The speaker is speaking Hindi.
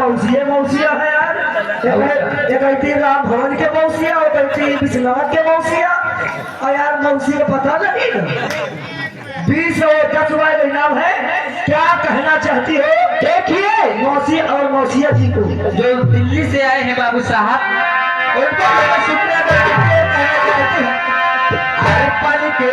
मौसिया मौसिया है यार। एक कहती राम भवन के मौसिया और कहती विश्वनाथ के मौसिया। और यार मौसी का पता नहीं 20 और 10 वाले नाम है। क्या कहना चाहती हो? देखिए मौसी और मौसिया जी को जो दिल्ली से आए हैं बाबू साहब, उनको मेरा शुक्रिया अदा करते हैं। कहना चाहती है, अरे पल के